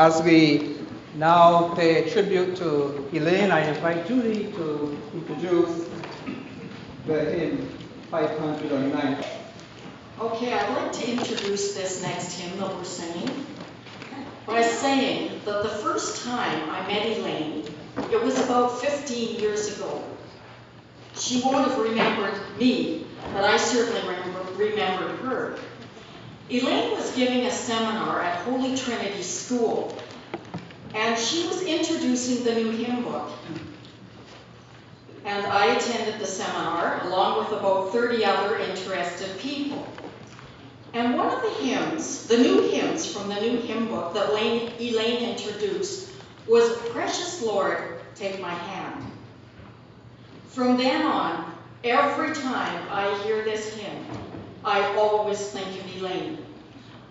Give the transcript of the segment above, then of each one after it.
As we now pay tribute to Elaine, I invite Judy to introduce the hymn 509. Okay, I'd like to introduce this next hymn that we're singing by saying that the first time I met Elaine, it was about 15 years ago. She won't have remembered me, but I certainly remembered her. Elaine was giving a seminar at Holy Trinity School, and she was introducing the new hymn book. And I attended the seminar along with about 30 other interested people. And one of the hymns, the new hymns from the new hymn book that Elaine introduced was "Precious Lord, Take My Hand." From then on, every time I hear this hymn, I always think of Elaine.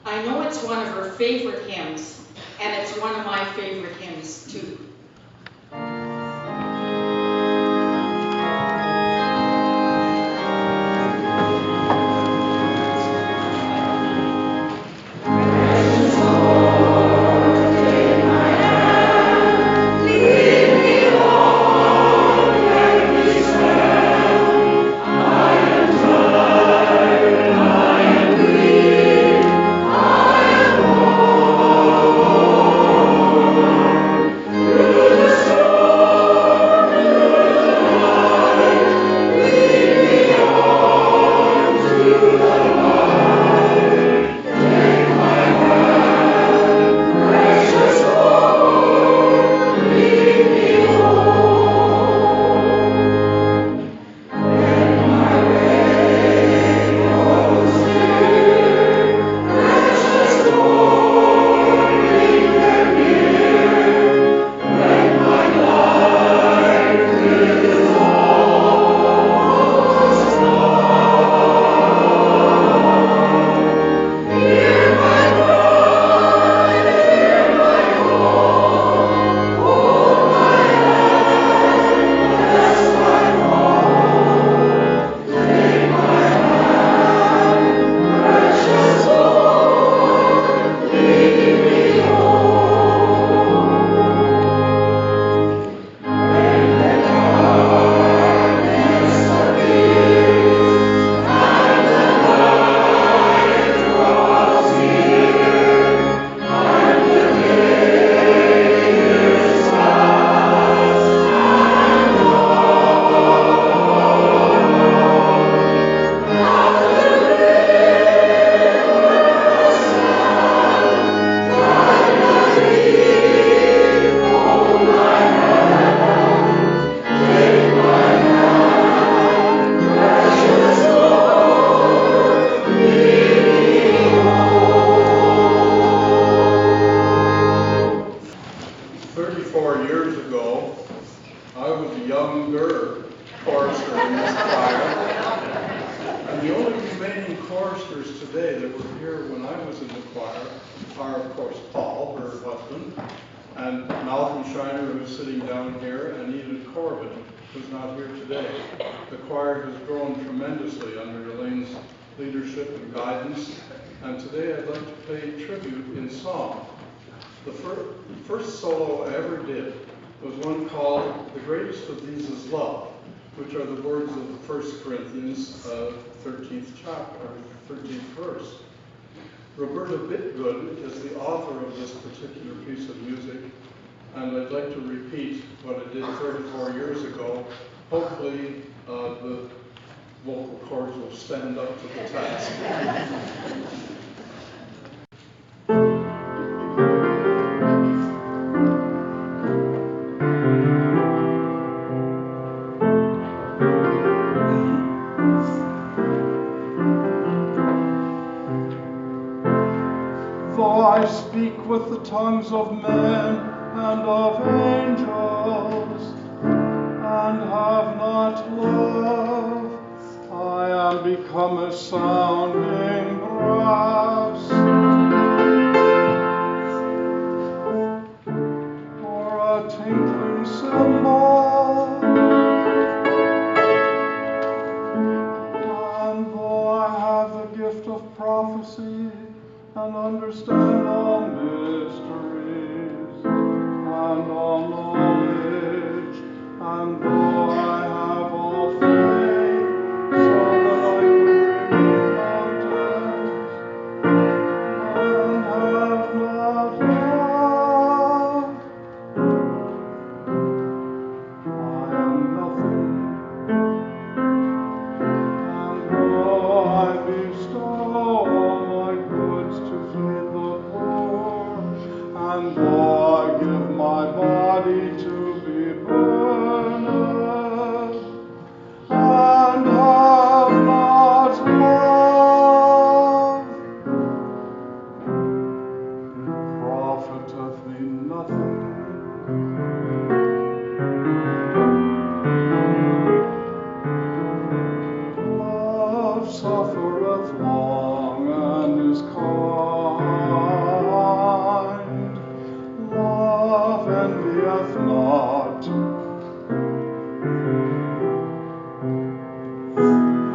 I know it's one of her favorite hymns, and it's one of my favorite hymns too. Leadership and guidance, and today I'd like to pay tribute in song. The first solo I ever did was one called "The Greatest of These Is Love," which are the words of 1 Corinthians 13th chapter, 13th verse. Roberta Bitgood is the author of this particular piece of music, and I'd like to repeat what I did 34 years ago. Hopefully the vocal cords will stand up to the task. Though I speak with the tongues of men and of angels, and have not love, I am become a sounding brass, or a tinkling cymbal. And though I have the gift of prophecy and understand all mysteries, and all knowledge, and though I have all faith, so that I could remove mountains, and have not love, I am nothing. And though I bestow all my goods to feed the poor, and though I give my body to be burned, and have not love, it profiteth me nothing. Love suffereth long and is kind. Love envieth not.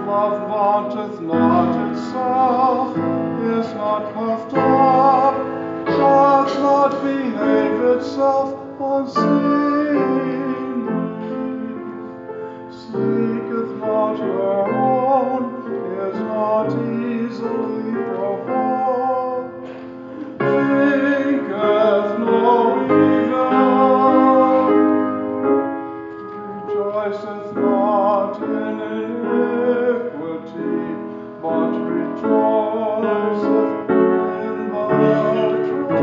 Love vaunteth not itself, is not puffed up, doth not behave itself unseemly, seeketh not her own, is not easily provoked, thinketh no evil, rejoiceth not in iniquity, but rejoiceth in the truth.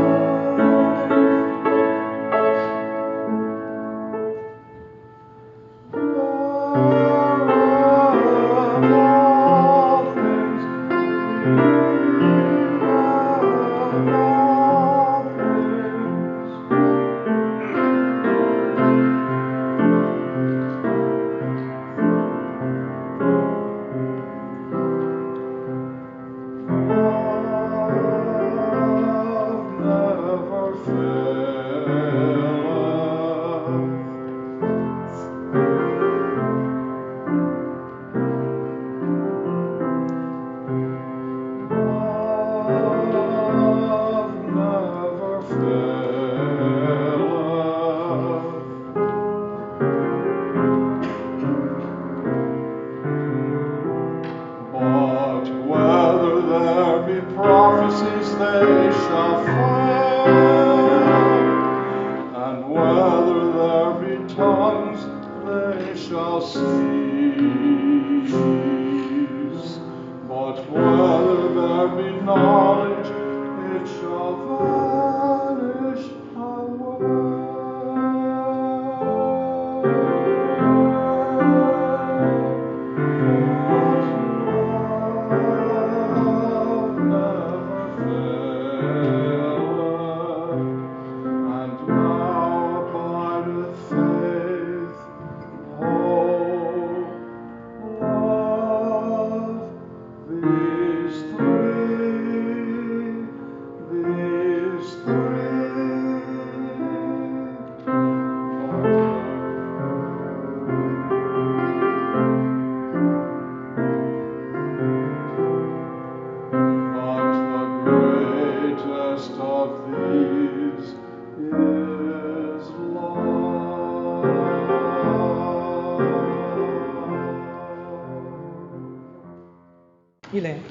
Elaine.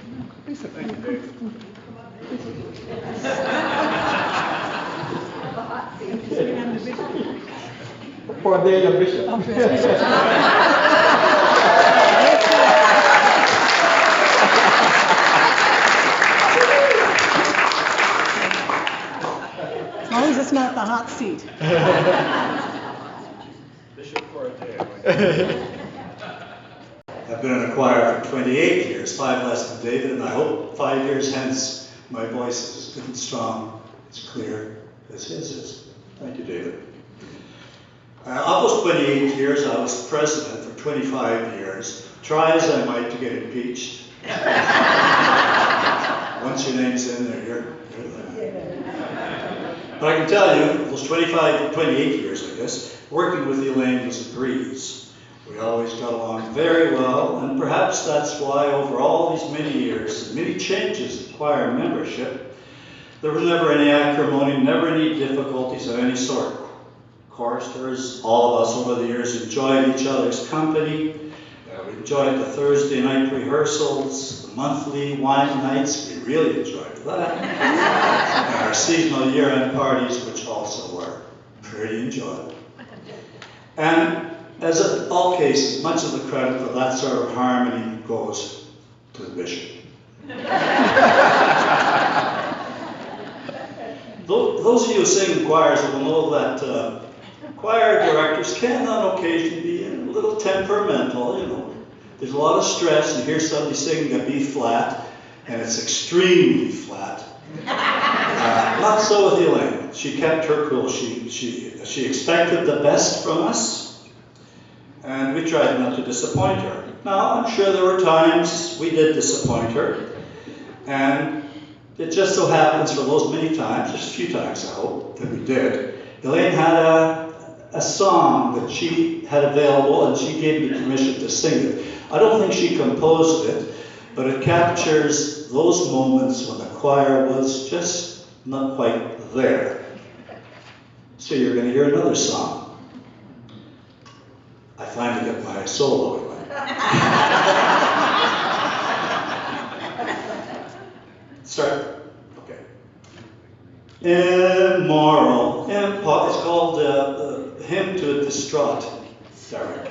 For the bishop. As long as it's not the hot seat. Bishop for a day. I've been in a choir for 28 years, 5 less than David, and I hope 5 years hence my voice is as good and strong, as clear as his is. Thank you, David. Of those 28 years, I was president for 25 years. Try as I might to get impeached. Once your name's in there, you're there. But I can tell you, those 28 years, I guess, working with Elaine was a breeze. We always got along very well, and perhaps that's why over all these many years, and many changes in choir membership, there was never any acrimony, never any difficulties of any sort. choristers, all of us over the years enjoyed each other's company. We enjoyed the Thursday night rehearsals, the monthly wine nights, we really enjoyed that. And our seasonal year-end parties, which also were pretty enjoyable. And as in all cases, much of the credit for that sort of harmony goes to the bishop. Those of you who sing in choirs will know that choir directors can on occasion be a little temperamental, you know. There's a lot of stress. You hear somebody singing a B flat, and it's extremely flat. Not so with Elaine. She kept her cool. She expected the best from us, and we tried not to disappoint her. Now, I'm sure there were times we did disappoint her, and it just so happens for those many times, just a few times I hope, that we did, Elaine had a song that she had available, and she gave me permission to sing it. I don't think she composed it, but it captures those moments when the choir was just not quite there. So you're going to hear another song. I finally get my solo anyway. Start. Okay. Immoral, it's called Hymn to a Distraught Derek.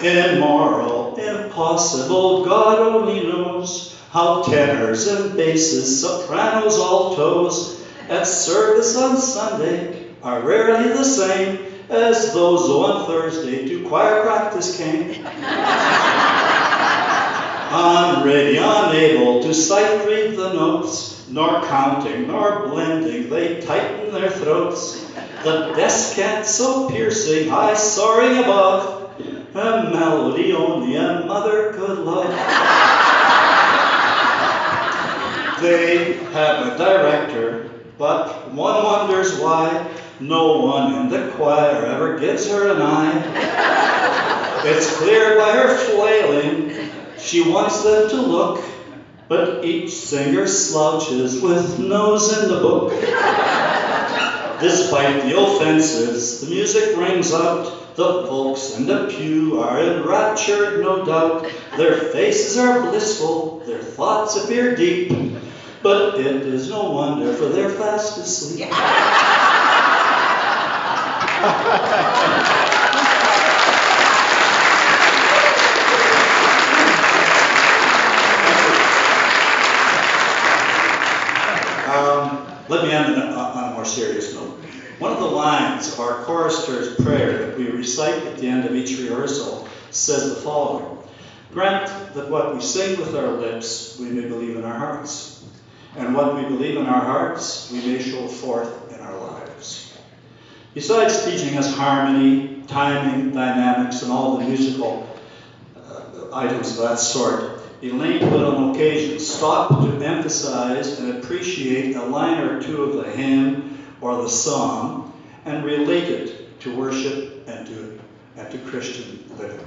Immoral, impossible, God only knows how tenors and basses, sopranos, altos at service on Sunday are rarely the same as those who on Thursday to choir practice came. Unready, unable to sight read the notes, nor counting, nor blending, they tighten their throats. The descant so piercing, high soaring above, a melody only a mother could love. They have a director, but one wonders why no one in the choir ever gives her an eye. It's clear by her flailing, she wants them to look, but each singer slouches with nose in the book. Despite the offenses, the music rings out. The folks in the pew are enraptured, no doubt. Their faces are blissful, their thoughts appear deep. But it is no wonder, for they're fast asleep. Let me end on a more serious note. One of the lines of our chorister's prayer that we recite at the end of each rehearsal says the following: grant that what we sing with our lips we may believe in our hearts, and what we believe in our hearts we may show forth in our lives. Besides teaching us harmony, timing, dynamics, and all the musical items of that sort, Elaine would on occasion stop to emphasize and appreciate a line or two of the hymn or the song and relate it to worship and to Christian living.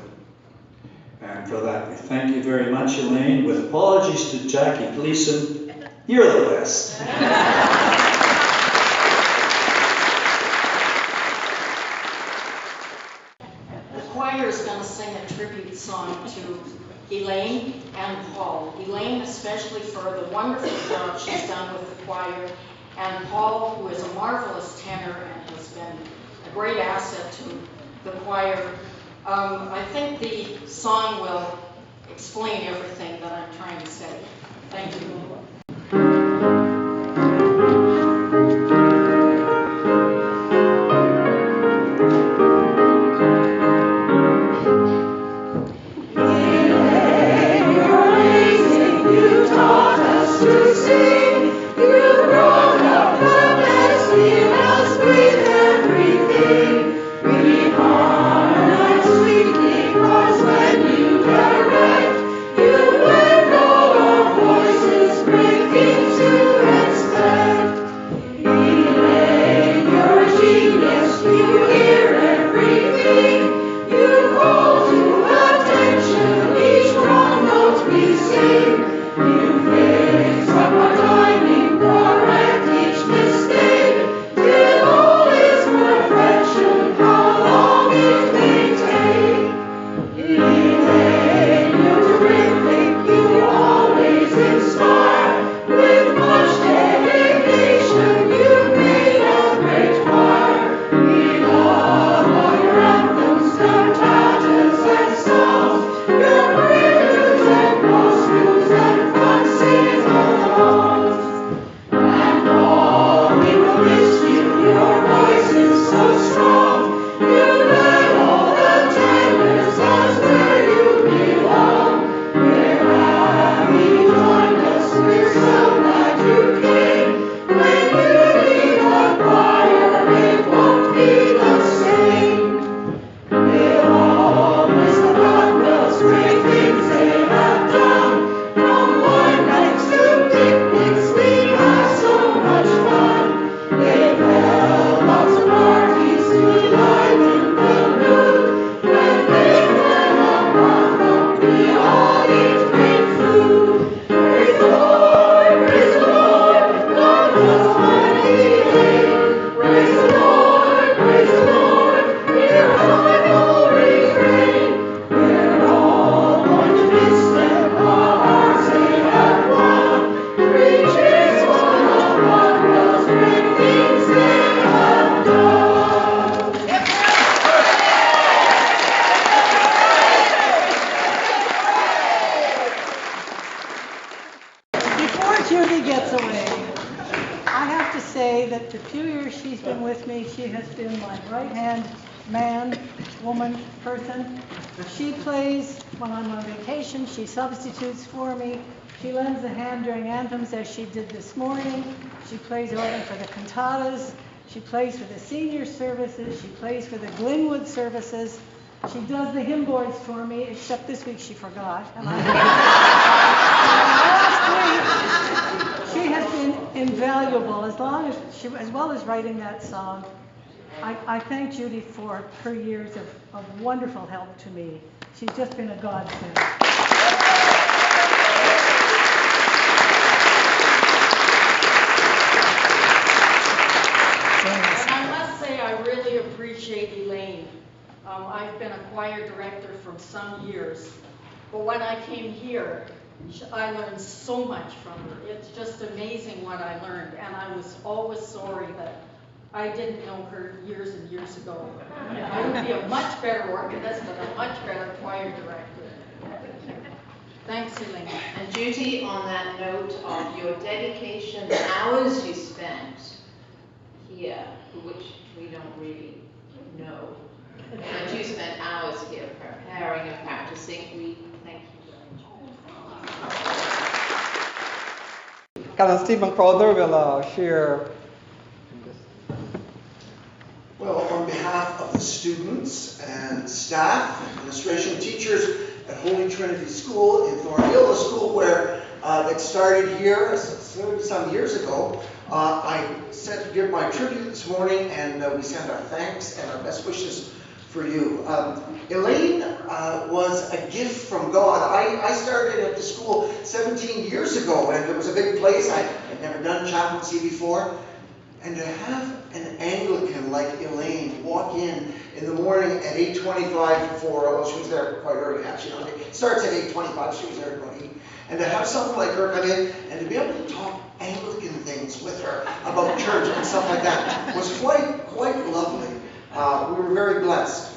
And for that, we thank you very much, Elaine. With apologies to Jackie Gleason, you're the best. The choir is going to sing a tribute song to Elaine and Paul. Elaine especially for the wonderful job she's done with the choir, and Paul, who is a marvelous tenor and has been a great asset to the choir. I think the song will explain everything that I'm trying to say. Thank you. When you direct, you let go our voices. say that the few years she's been with me, she has been my right-hand man, woman, person. She plays when I'm on vacation. She substitutes for me. She lends a hand during anthems, as she did this morning. She plays organ for the cantatas. She plays for the senior services. She plays for the Glenwood services. She does the hymn boards for me, except this week she forgot. And last week, she has been invaluable, as well as writing that song. I thank Judy for her years of wonderful help to me. She's just been a godsend. And I must say, I really appreciate Elaine. I've been a choir director for some years, but when I came here, I learned so much from her. It's just amazing what I learned, and I was always sorry that I didn't know her years and years ago. I would be a much better organist and a much better choir director. Thanks, Elaine. And Judy, on that note of your dedication, the hours you spent here, which we don't really know, but you spent hours here preparing and practicing. We thank you very much. Captain Stephen Crowther will share. Well, on behalf of the students and staff, administration, teachers at Holy Trinity School in Thornhill, a school where it started here 30-some years ago, I sent to give my tribute this morning, and we send our thanks and our best wishes for you. Elaine was a gift from God. I started at the school 17 years ago, and it was a big place. I had never done chaplaincy before. And to have an Anglican like Elaine walk in the morning at 8:25 well, she was there quite early actually. It starts at 8:25, she was there at about 8. And to have someone like her come in and to be able to talk Anglican things with her about church and stuff like that was quite lovely. We were very blessed.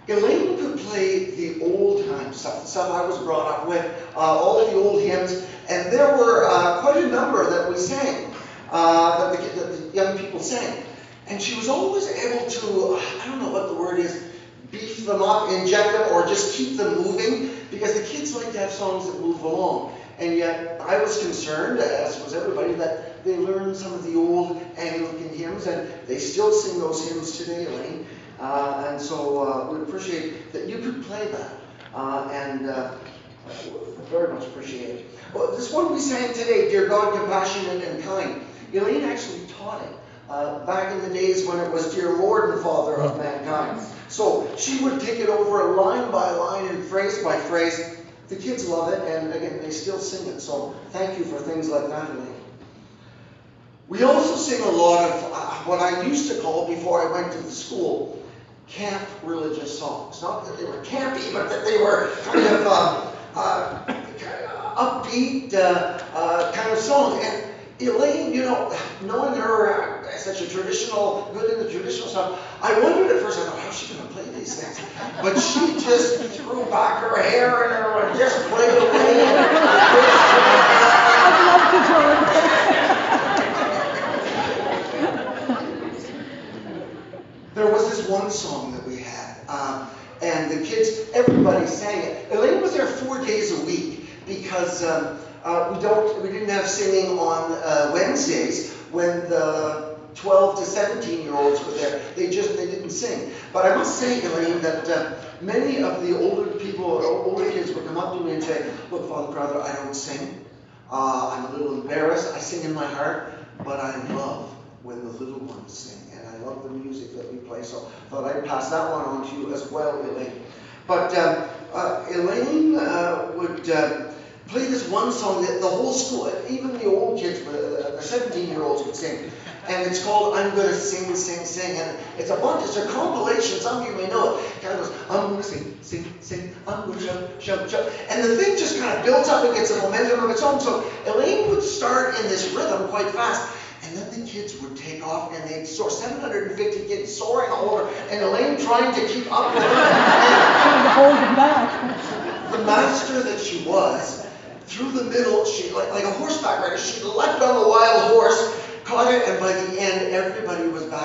Elaine could play the old time stuff, the stuff I was brought up with, all of the old hymns, and there were quite a number that we sang. That the young people sang. And she was always able to, I don't know what the word is, beef them up, inject them, or just keep them moving, because the kids like to have songs that move along. And yet I was concerned, as was everybody, that they learned some of the old Anglican hymns, and they still sing those hymns today, Elaine. And so we appreciate that you could play that. And very much appreciate it. Well, this one we sang today, Dear God, Compassionate and Kind, Elaine actually taught it back in the days when it was Dear Lord and Father of Mankind. So she would take it over line by line and phrase by phrase. The kids love it, and again, they still sing it. So thank you for things like that, Elaine. We also sing a lot of what I used to call, before I went to the school, camp religious songs. Not that they were campy, but that they were kind of upbeat kind of songs. And Elaine, you know, knowing her as such a traditional, good in the traditional stuff, I wondered at first, I thought, how's she going to play these things? But she just threw back her hair and just played away. I'd love to join. There was this one song that we had, and the kids, everybody sang it. Elaine was there 4 days a week because we didn't have singing on Wednesdays when the 12 to 17-year-olds were there. They didn't sing. But I must say, Elaine, that many of the older kids would come up to me and say, look, Father Crowther, I don't sing. I'm a little embarrassed. I sing in my heart, but I love when the little ones sing. And I love the music that we play. So I thought I'd pass that one on to you as well, Elaine. But Elaine would play this one song that the whole school, even the old kids, the 17-year-olds would sing. And it's called I'm Gonna Sing, Sing, Sing. And it's a compilation, some of you may know it. It kind of goes, I'm gonna sing, sing, sing, I'm gonna shout, shout, shout. And the thing just kind of builds up and gets a momentum of its own. So Elaine would start in this rhythm quite fast. And then the kids would take off and they'd soar, 750 kids soaring all over, and Elaine trying to keep up with them. Trying to hold them back. The master that she was, through the middle, she like a horseback rider, she leapt on the wild horse, caught it, and by the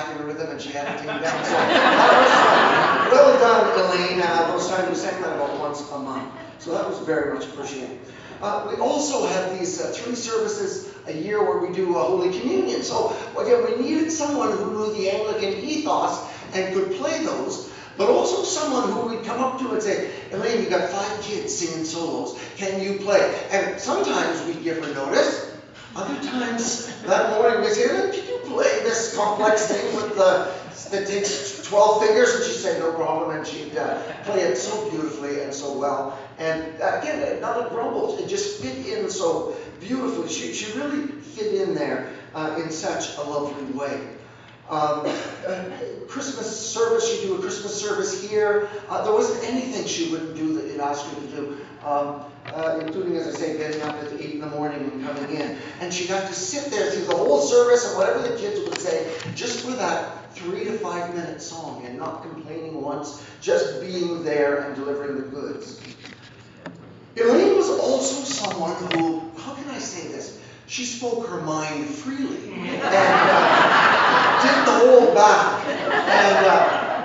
back in rhythm and she had it tuned down. So that was well done, Elaine. Those times we sang that about once a month. So that was very much appreciated. We also have these 3 services a year where we do Holy Communion. So again, we needed someone who knew the Anglican ethos and could play those, but also someone who would come up to and say, Elaine, you got 5 kids singing solos. Can you play? And sometimes we'd give her notice. Other times that morning we'd say, Elaine, can you play this complex thing with that takes 12 fingers? And she'd say, no problem. And she'd play it so beautifully and so well. And again, not a grumble. It just fit in so beautifully. She really fit in there in such a lovely way. Christmas service, she'd do a Christmas service here. There wasn't anything she wouldn't do that you'd ask her to do, including, as I say, getting up at 8 in the morning and coming in. And she got to sit there through the whole service and whatever the kids would say, just for that 3 to 5 minute song, and not complaining once, just being there and delivering the goods. Elaine was also someone who, how can I say this? She spoke her mind freely and didn't hold back. And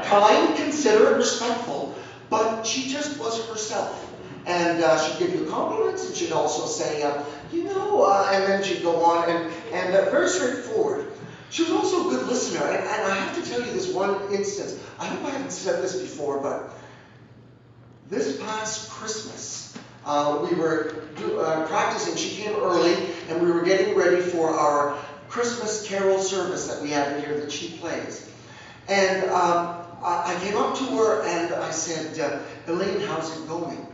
kind, considerate, respectful, but she just was herself. And she'd give you compliments, and she'd also say, and then she'd go on, and very straightforward. She was also a good listener, and I have to tell you this one instance. I hope I haven't said this before, but this past Christmas, we were practicing. She came early, and we were getting ready for our Christmas carol service that we have here that she plays. And I came up to her and I said, Elaine, how's it going?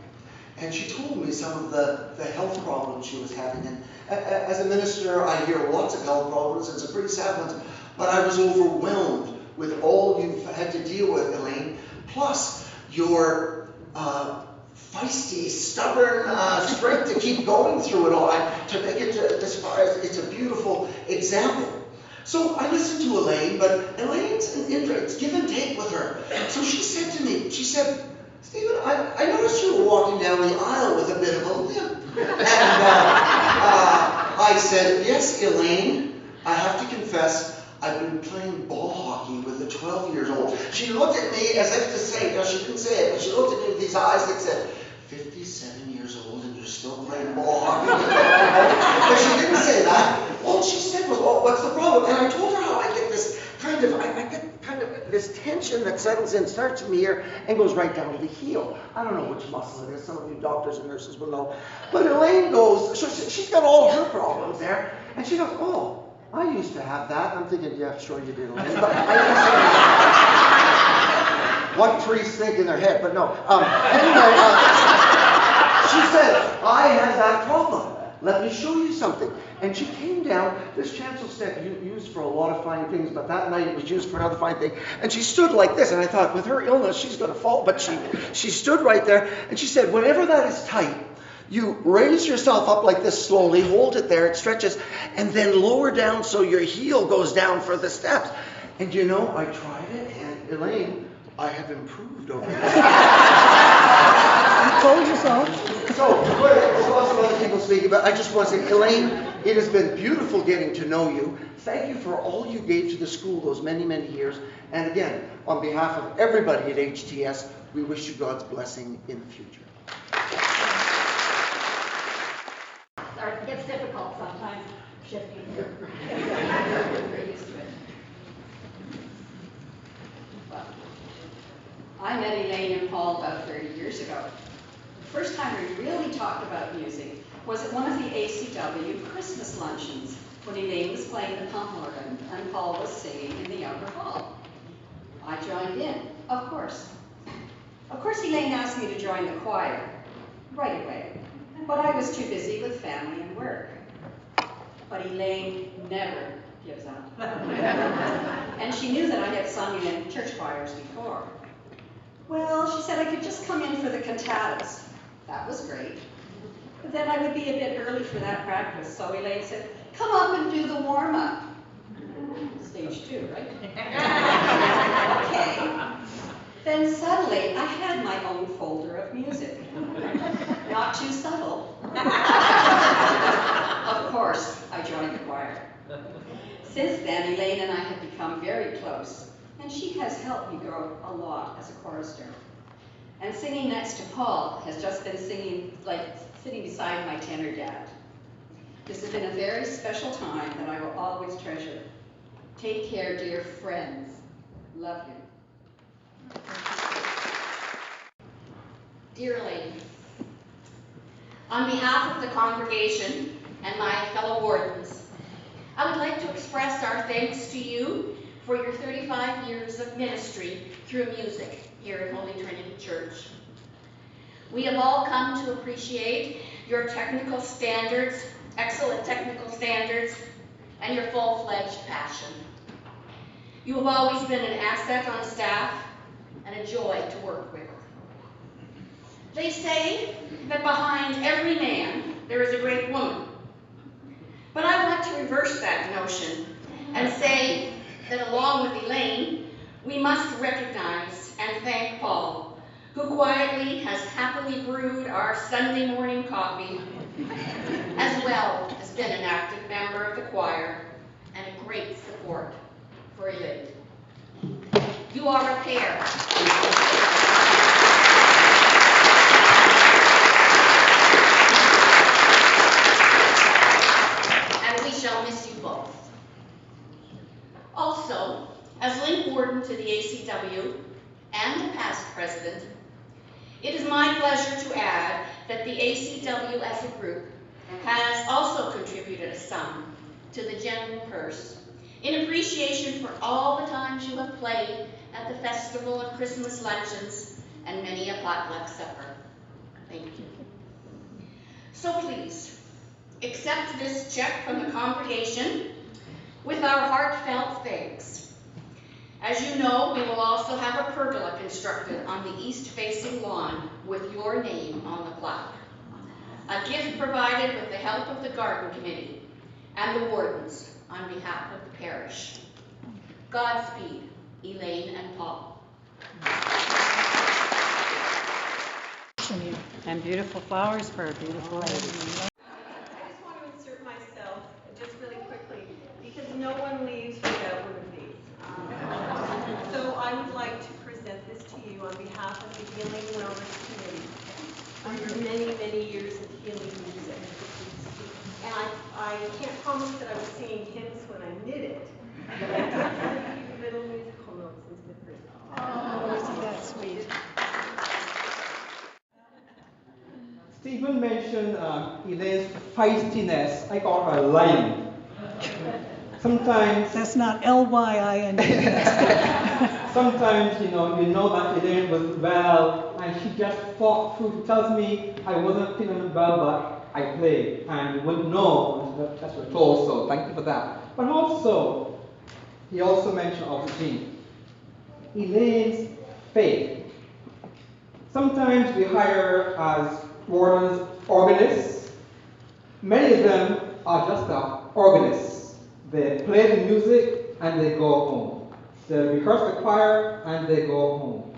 And she told me some of the health problems she was having. And as a minister, I hear lots of health problems, and it's a pretty sad one. But I was overwhelmed with all you've had to deal with, Elaine, plus your feisty, stubborn strength to keep going through it all, to make it as far as it's a beautiful example. So I listened to Elaine, but Elaine's an introvert. It's give and take with her. So she said to me, she said, Stephen, I noticed you were walking down the aisle with a bit of a limp. And I said, yes, Elaine, I have to confess, I've been playing ball hockey with a 12-year-old. She looked at me as if to say, no, she didn't say it, but she looked at me with these eyes that said, 57 years old and you're still playing ball hockey with a 12-year-old? But she didn't say that. All she said was, well, what's the problem? And I told her how I get this I get kind of this tension that settles in, starts in the ear, and goes right down to the heel. I don't know which muscle it is. Some of you doctors and nurses will know. But Elaine goes, so she's got all her problems there, and she goes, oh, I used to have that. I'm thinking, yeah, sure you did, Elaine. But I used to what priests think in their head, but no. Anyway, she said, I had that problem. Let me show you something. And she came down, this chancel step used for a lot of fine things, but that night it was used for another fine thing. And she stood like this, and I thought, with her illness, she's going to fall. But she stood right there, and she said, whenever that is tight, you raise yourself up like this slowly, hold it there, it stretches, and then lower down so your heel goes down for the steps. And you know, I tried it, and Elaine, I have improved over there. You told you so. So, there's lots of other people speaking, but I just want to say, Elaine, it has been beautiful getting to know you. Thank you for all you gave to the school those many, many years. And again, on behalf of everybody at HTS, we wish you God's blessing in the future. It gets difficult sometimes, shifting. I met Elaine and Paul about 30 years ago. The first time we really talked about music was at one of the ACW Christmas luncheons when Elaine was playing the pump organ and Paul was singing in the outer hall. I joined in, of course. Of course, Elaine asked me to join the choir right away, but I was too busy with family and work. But Elaine never gives up. And she knew that I had sung in church choirs before. Well, she said I could just come in for the cantatas. That was great. But then I would be a bit early for that practice, so Elaine said, come up and do the warm-up. Stage 2, right? Okay. Then suddenly, I had my own folder of music. Not too subtle. Of course, I joined the choir. Since then, Elaine and I have become very close, and she has helped me grow a lot as a chorister. And singing next to Paul has just been singing, like sitting beside my tenor dad. This has been a very special time that I will always treasure. Take care, dear friends. Love you. Dear Elaine, on behalf of the congregation and my fellow wardens, I would like to express our thanks to you for your 35 years of ministry through music here at Holy Trinity Church. We have all come to appreciate your technical standards, excellent technical standards, and your full-fledged passion. You have always been an asset on staff and a joy to work with. They say that behind every man there is a great woman. But I want to reverse that notion and say that along with Elaine, we must recognize and thank Paul, who quietly has happily brewed our Sunday morning coffee, as well as been an active member of the choir and a great support for Elaine. You are a pair. Shall miss you both. Also, as link warden to the ACW and a past president, it is my pleasure to add that the ACW as a group has also contributed a sum to the general purse in appreciation for all the times you have played at the festival and Christmas luncheons and many a potluck supper. Thank you. So please, accept this check from the congregation with our heartfelt thanks. As you know, we will also have a pergola constructed on the east-facing lawn with your name on the plaque. A gift provided with the help of the garden committee and the wardens on behalf of the parish. Godspeed, Elaine and Paul. And beautiful flowers for a beautiful lady. No one leaves without one of these. So I would like to present this to you on behalf of the Healing Wellness Committee for your many, many years of healing music. And I can't promise that I was singing hymns when I knit it, but I did put a few little musical notes into the print. Oh, isn't that sweet? Stephen mentioned Elaine's feistiness. I call her a lion. Sometimes That's not L-Y-I-N. sometimes you know that Elaine was well and she just fought through. She tells me I wasn't feeling well, but I played, and you wouldn't know. That's what we're told. So thank you for that. But also, he also mentioned Jean. Elaine's faith. Sometimes we hire as wardens organists. Many of them are just organists. They play the music and they go home. They rehearse the choir and they go home.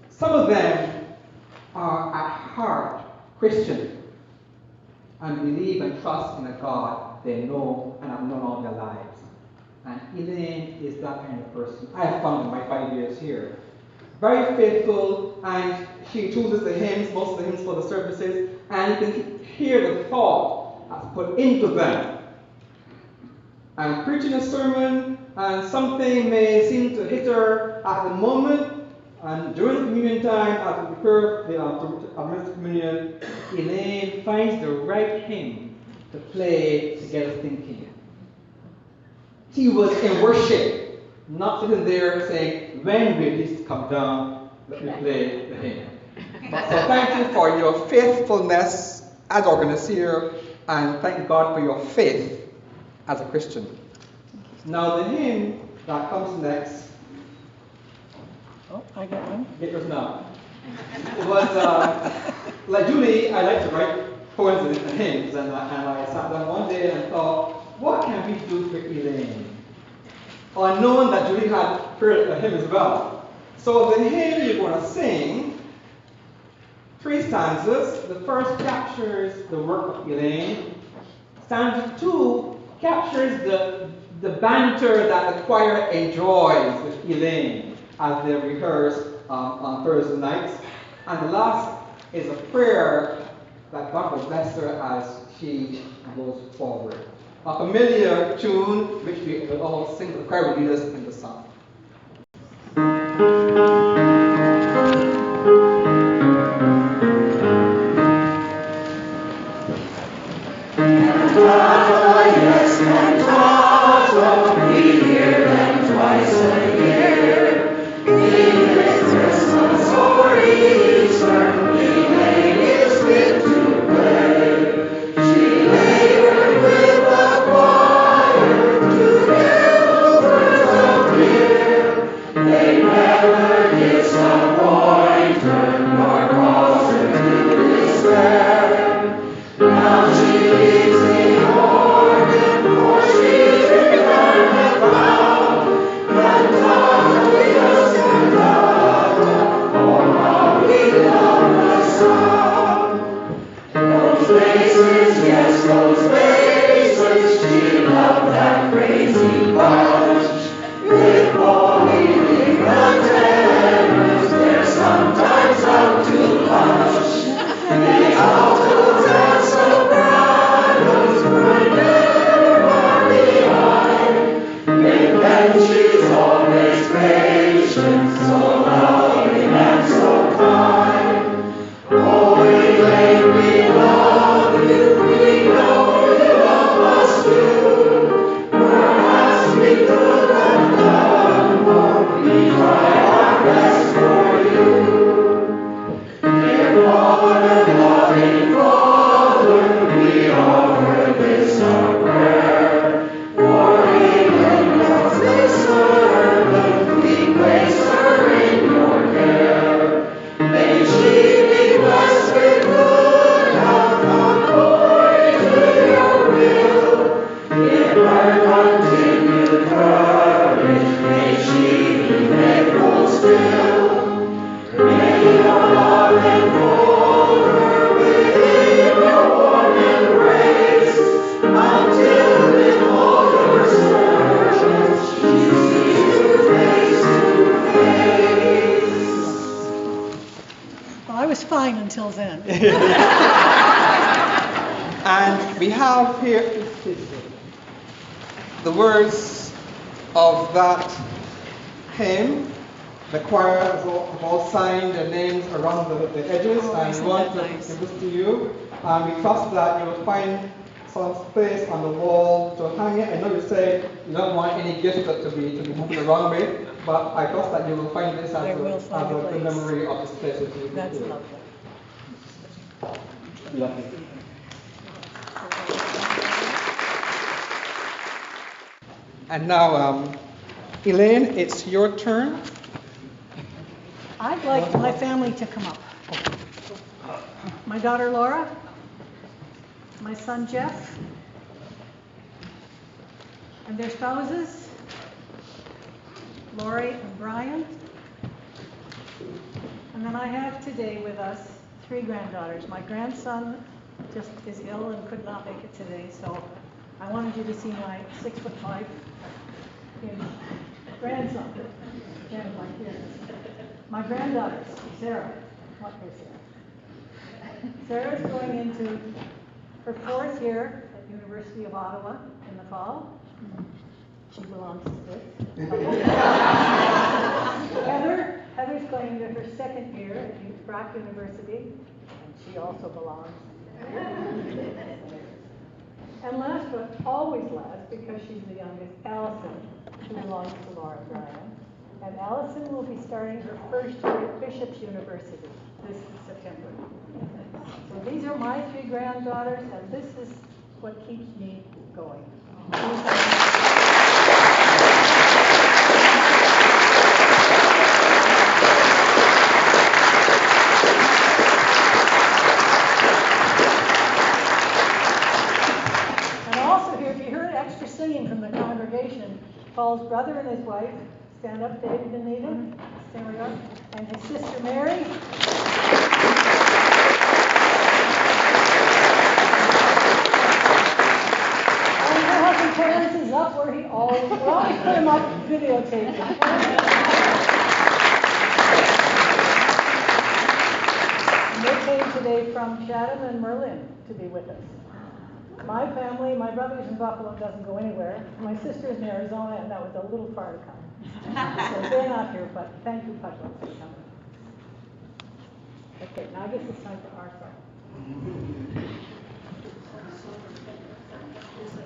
Some of them are at heart Christian and believe and trust in a God they know and have known all their lives. And Elaine is that kind of person. I have found in my 5 years here. Very faithful, and she chooses the hymns, most of the hymns for the services, and you can hear the thought that's put into them. And preaching a sermon, and something may seem to hit her at the moment, and during the communion time, as we prepare the administer communion, Elaine finds the right hymn to play to get us thinking. She was in worship, not sitting there saying, when will this come down, let me play the hymn. So thank you for your faithfulness as organist here, and thank God for your faith as a Christian. Now the hymn that comes next. Oh, I got one. Get yours now. It was, like Julie, I like to write poems and hymns, and I sat down one day and thought, what can we do for Elaine? Unknowing that Julie had heard a hymn as well. So the hymn you're going to sing, 3 stanzas. The first captures the work of Elaine. Stanza 2 captures the the banter that the choir enjoys with Elaine as they rehearse on Thursday nights. And the last is a prayer that God will bless her as she goes forward. A familiar tune which we will all sing, the choir will lead us in the song. Until then. And we have here the words of that hymn. The choir have all signed their names around the edges, and we want to give this to you. And we trust that you will find some space on the wall to hang it. I know you say you don't want any gifts to be moving the wrong way, but I trust that you will find this as a good memory of this place with you. That's lovely. Lovely. And now, Elaine, it's your turn. I'd like my family to come up. My daughter Laura, my son Jeff, and their spouses, Lori and Brian. And then I have today with us 3 granddaughters. My grandson just is ill and could not make it today, so I wanted you to see my 6'5" grandson. Stand like this. My granddaughters, Sarah. What is Sarah? Sarah's going into her 4th year at University of Ottawa in the fall. She belongs to this. Heather's going into her 2nd year at Brock University, and she also belongs. And last but always last, because she's the youngest, Allison, who belongs to Laura and Brian. And Allison will be starting her 1st year at Bishop's University this September. So these are my 3 granddaughters, and this is what keeps me going. Paul's brother and his wife, stand up, David and Nita, there we are, and his sister Mary. And her husband Clarence is up where he always, well, I put him up videotaping. They came today from Chatham and Merlin to be with us. My family, my brother's in Buffalo, doesn't go anywhere. My sister's in Arizona, and that was a little far to come. So they're not here, but thank you, Pudwell, for coming. Okay, now I guess it's time for our song.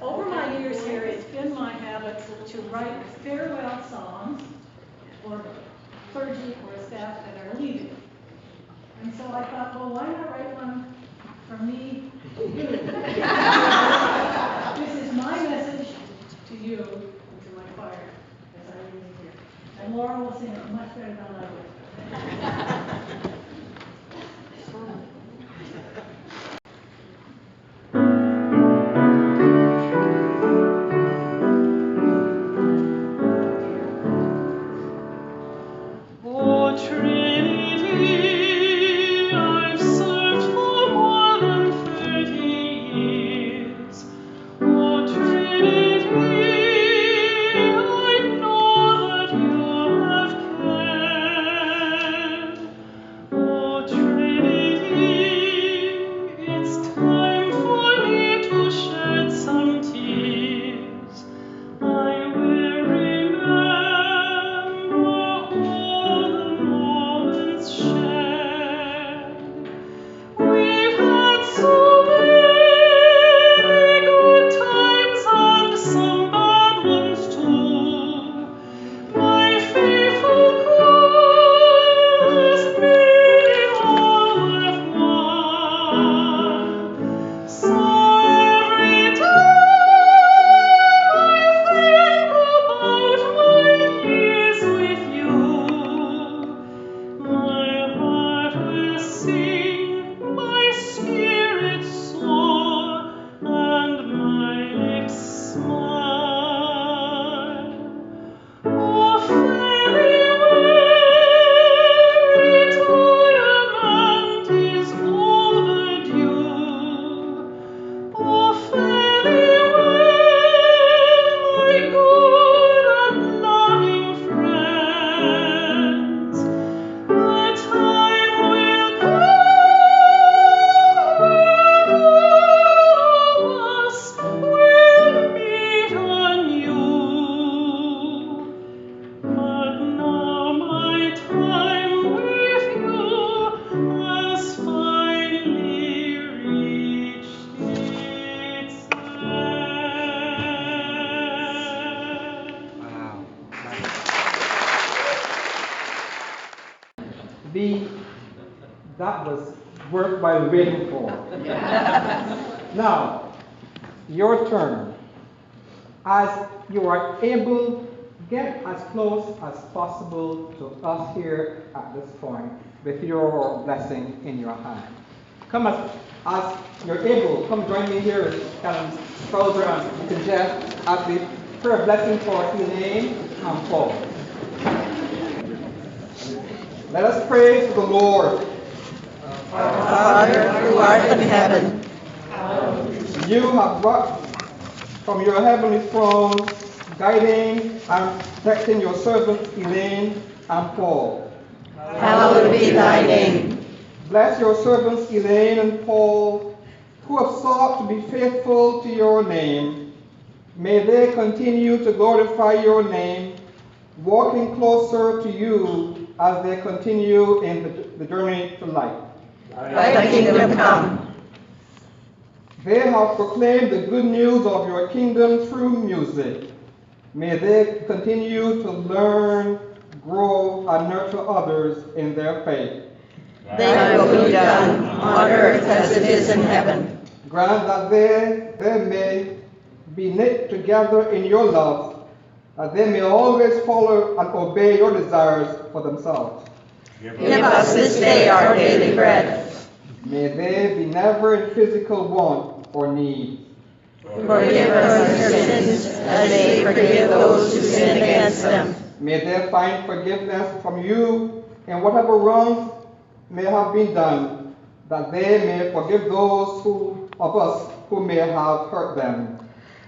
Over my years here, it's been my habit to write farewell songs for clergy or staff that are leaving. And so I thought, well, why not write one for me to you? This is my message to you and to my choir as I leave here. And Laura will sing it much better than I will. That was worth while waiting for. Now, your turn. As you are able, get as close as possible to us here at this point with your blessing in your hand. Come as you're able, come join me here, Callum Soldier and Jeff, as we pray a blessing for Elaine and Paul. Let us pray to the Lord. Our Father, who art in heaven, You have brought from your heavenly throne, guiding and protecting your servants Elaine and Paul. hallowed be thy name. Bless your servants Elaine and Paul, who have sought to be faithful to your name. May they continue to glorify your name, walking closer to you as they continue in the journey to life. Thy kingdom come. They have proclaimed the good news of your kingdom through music. May they continue to learn, grow, and nurture others in their faith. Thy will be done on earth as it is in heaven. Grant that they may be knit together in your love, that they may always follow and obey your desires for themselves. Give us this day our daily bread. May they be never in physical want or need. Forgive us our sins as they forgive those who sin against them. May they find forgiveness from you in whatever wrongs may have been done, that they may forgive those of us who may have hurt them.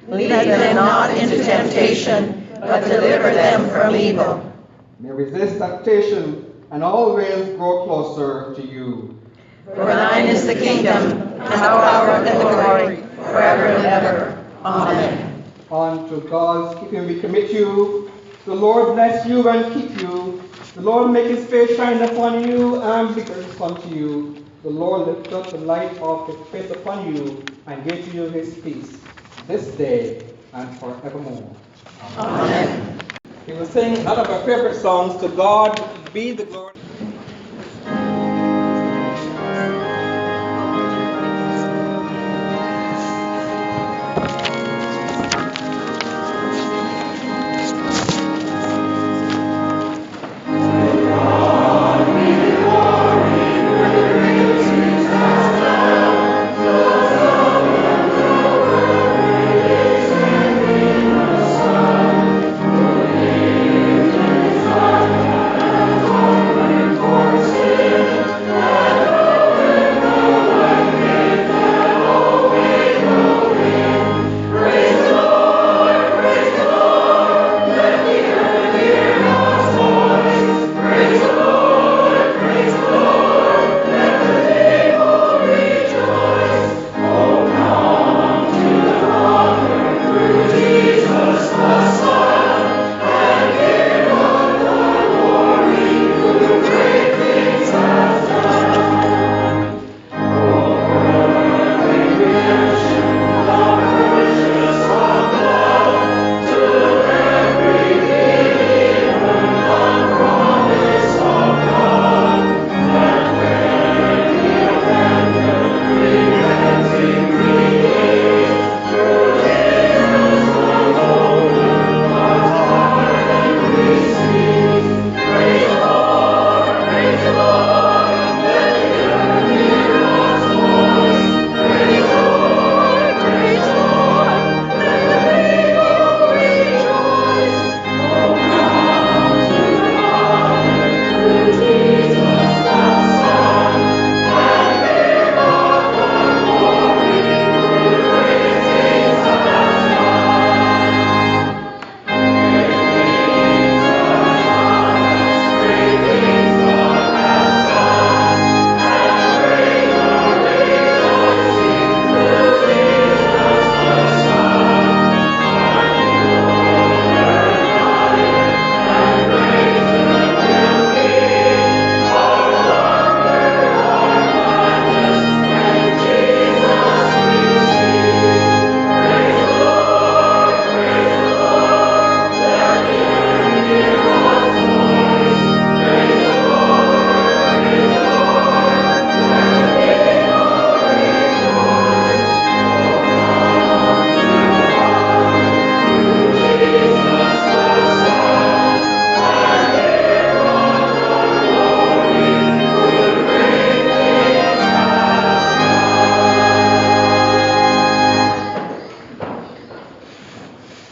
Lead them not into temptation, but deliver them from evil. May resist temptation and always grow closer to you. For thine is the kingdom, and the power, and the glory, forever and ever. Amen. Unto God's keeping we commit you. The Lord bless you and keep you. The Lord make his face shine upon you and be gracious unto you. The Lord lift up the light of his face upon you and give you his peace, this day and forevermore. Amen. We will sing one of our favorite songs, To God Be the Glory.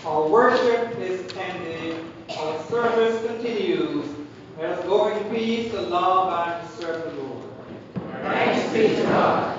Our worship is ended. Our service continues. Let us go in peace to love and to serve the Lord. Thanks be to God.